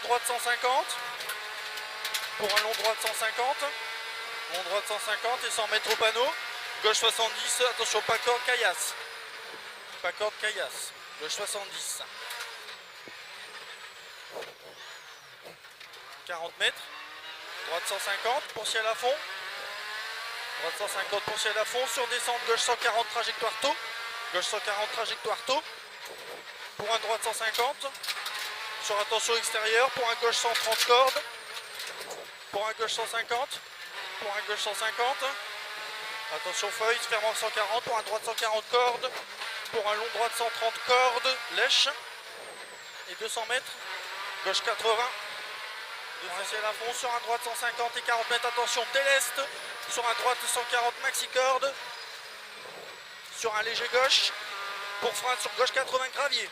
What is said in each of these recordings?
droit de 150. Pour un long droit de 150. Long droit de 150 et 100 mètres au panneau. Gauche 70, attention, pas corde, caillasse. Pas corde, caillasse. Gauche 70. 40 mètres. Droite 150 pour ciel à fond. Droite 150 pour ciel à fond. Sur descente, gauche 140, trajectoire taux. Gauche 140, trajectoire taux. Pour un droite 150. Sur attention extérieure. Pour un gauche 130 cordes. Pour un gauche 150. Pour un gauche 150. Attention feuille, se ferme en 140. Pour un droite 140 cordes. Pour un long droite 130 cordes. Lèche. Et 200 mètres. Gauche 80. Ciel à fond sur un droite 150 et 40 mètres, attention déleste, sur un droite 140 maxi corde, sur un léger gauche, pour frein sur gauche 80 gravier.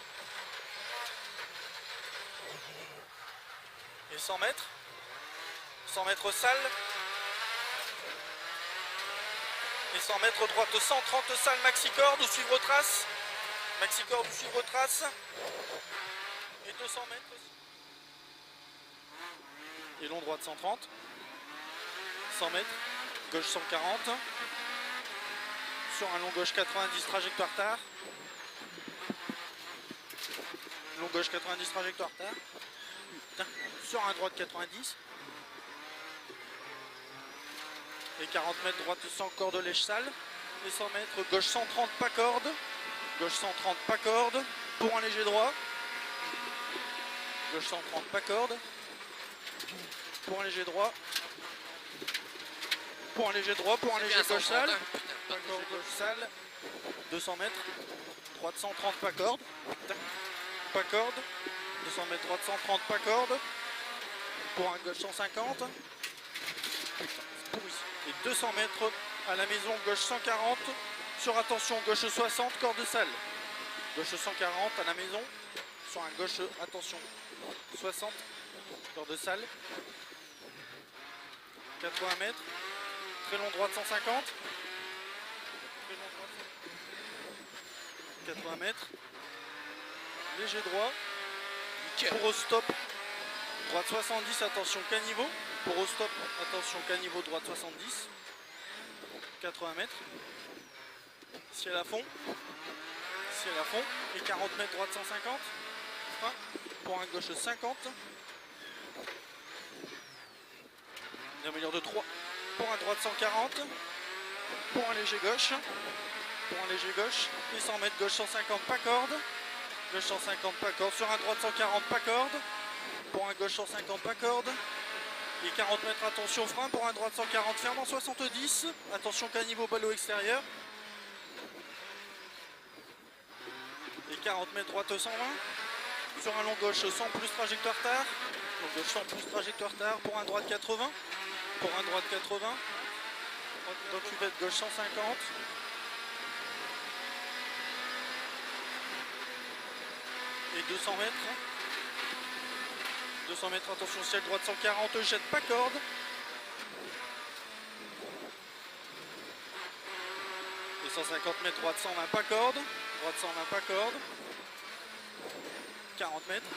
Et 100 mètres salle, et 100 mètres droite 130 salle maxi corde ou suivre trace, maxi corde ou suivre trace, et 200 mètres. Et long droite 130, 100 mètres, gauche 140, sur un long gauche 90, trajectoire tard, long gauche 90, trajectoire tard, sur un droite 90, et 40 mètres droite 100 corde lèche salle, et 100 mètres gauche 130 pas corde, gauche 130 pas corde, pour un léger droit, gauche 130 pas corde, pour un léger droit, pour un léger droit, pour un léger gauche salle, pas corde gauche salle, 200 mètres, droite 130 pas corde, pas corde, 200 mètres droite 130 pas corde, pour un gauche 150, et 200 mètres à la maison gauche 140, sur attention gauche 60 corde salle, gauche 140 à la maison, sur un gauche attention 60 corde salle, 80 mètres, très long droite 150, très long droite 80 mètres, léger droit, pour au stop, droite 70, attention caniveau, pour au stop, attention caniveau, droite 70, 80 mètres, ciel à fond, et 40 mètres droite 150, pour un gauche 50, une meilleure de 3, pour un droite 140, pour un léger gauche, et 100 mètres gauche 150 pas corde, gauche 150 pas corde, sur un droite 140 pas corde, pour un gauche 150 pas corde, et 40 mètres attention frein, pour un droite 140 ferme en 70, attention caniveau ballot extérieur, et 40 mètres droite 120, sur un long gauche 100 plus trajectoire tard, long gauche 100 plus trajectoire tard, pour un droite 80, pour un droite 80, dans cuvette gauche 150, et 200 mètres, attention ciel droite 140, jette pas corde, et 150 mètres droite 120 pas corde, 40 mètres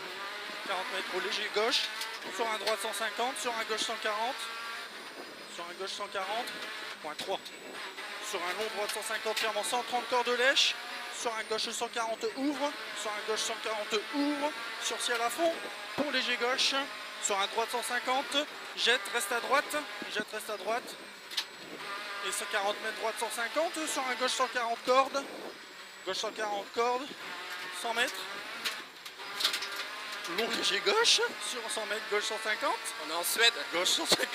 au léger gauche, sur un droite 150, sur un gauche 140, point 3, sur un long droite 150 ferme en 130 corde lèche, sur un gauche 140 ouvre, sur ciel à fond, pour léger gauche, sur un droite 150, jette, reste à droite, et 140 mètres droite 150, sur un gauche 140 corde, 100 mètres, long léger gauche, sur 100 mètres gauche 150, On est en Suède. gauche 150,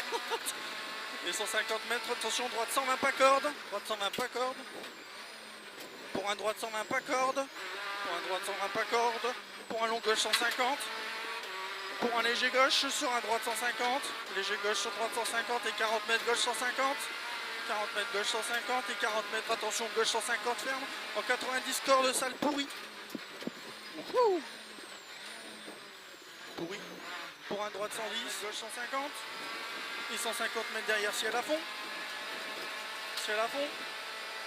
et 150 mètres, attention droite 120 pas corde, pour un droite 120 pas corde, pour un long gauche 150, pour un léger gauche sur un droite 150, léger gauche sur droite 150 et 40 mètres gauche 150, 40 mètres gauche 150 et 40 mètres attention gauche 150 ferme, en 90 corde salle pourri. Pourri. Pour un droite 110, gauche 150 et 150 mètres derrière ciel à fond,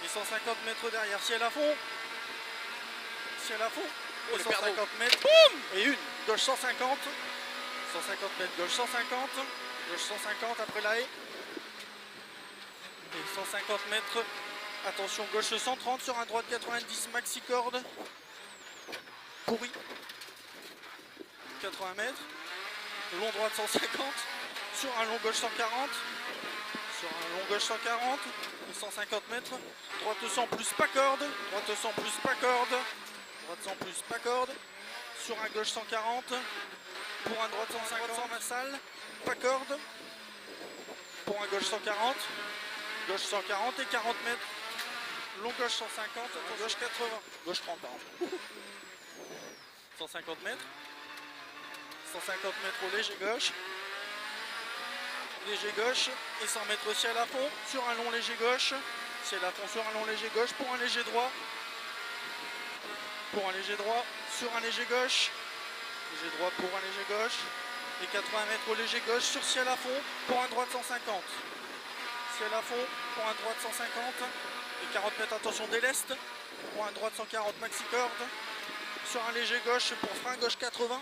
et 150 mètres derrière ciel à fond, et 150 mètres, boum, et une, gauche 150, 150 mètres, gauche 150, gauche 150 après la haie. Et 150 mètres, attention, gauche 130 sur un droite 90, maxi corde. Pourri. 80 mètres, long droite 150, sur un long gauche 140, sur un long gauche 140, 150 mètres, droite 100 plus pas corde, droite 100 plus pas corde, droite 100 plus pas corde, sur un gauche 140, pour un droite 150 sans massal, pas corde, pour un gauche 140, gauche 140 et 40 mètres, long gauche 150, gauche 80, gauche 30 pardon. 150 mètres, 150 mètres au léger gauche et 100 mètres ciel à fond sur un long léger gauche, ciel à fond sur un long léger gauche pour un léger droit, sur un léger gauche, léger droit pour un léger gauche et 80 mètres au léger gauche sur ciel à fond pour un droite 150, ciel à fond pour un droite 150 et 40 mètres, attention déleste pour un droite 140 maxi corde sur un léger gauche pour frein gauche 80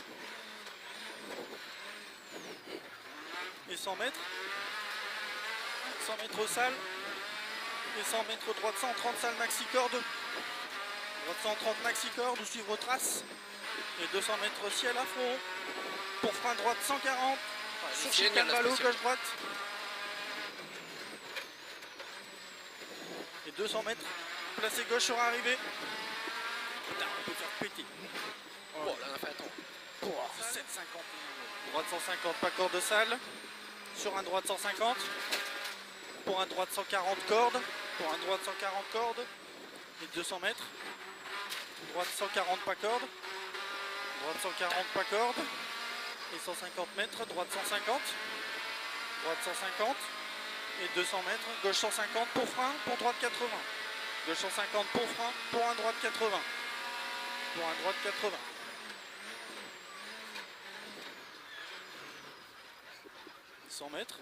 et 100 mètres au sale et 100 mètres droite 130 sale maxi corde, droite 130 maxi corde ou suivre trace et 200 mètres ciel à fond pour frein droite 140 sur chicane valo gauche droite et 200 mètres placé gauche sur arrivée. Putain, on peut faire péter. Oh là, on a fait un temps. 750. Droite 150, pas corde sale. Sur un droite 150. Pour un droite 140 cordes. Pour un droite 140 cordes. Et 200 mètres. Droite 140 pas corde. Droite 140 pas corde. Et 150 mètres. Droite 150. Droite 150. Et 200 mètres. Gauche 150 pour frein. Pour droite 80. Gauche 150 pour frein. Pour un droite 80. Pour un droite 80. 100 mètres.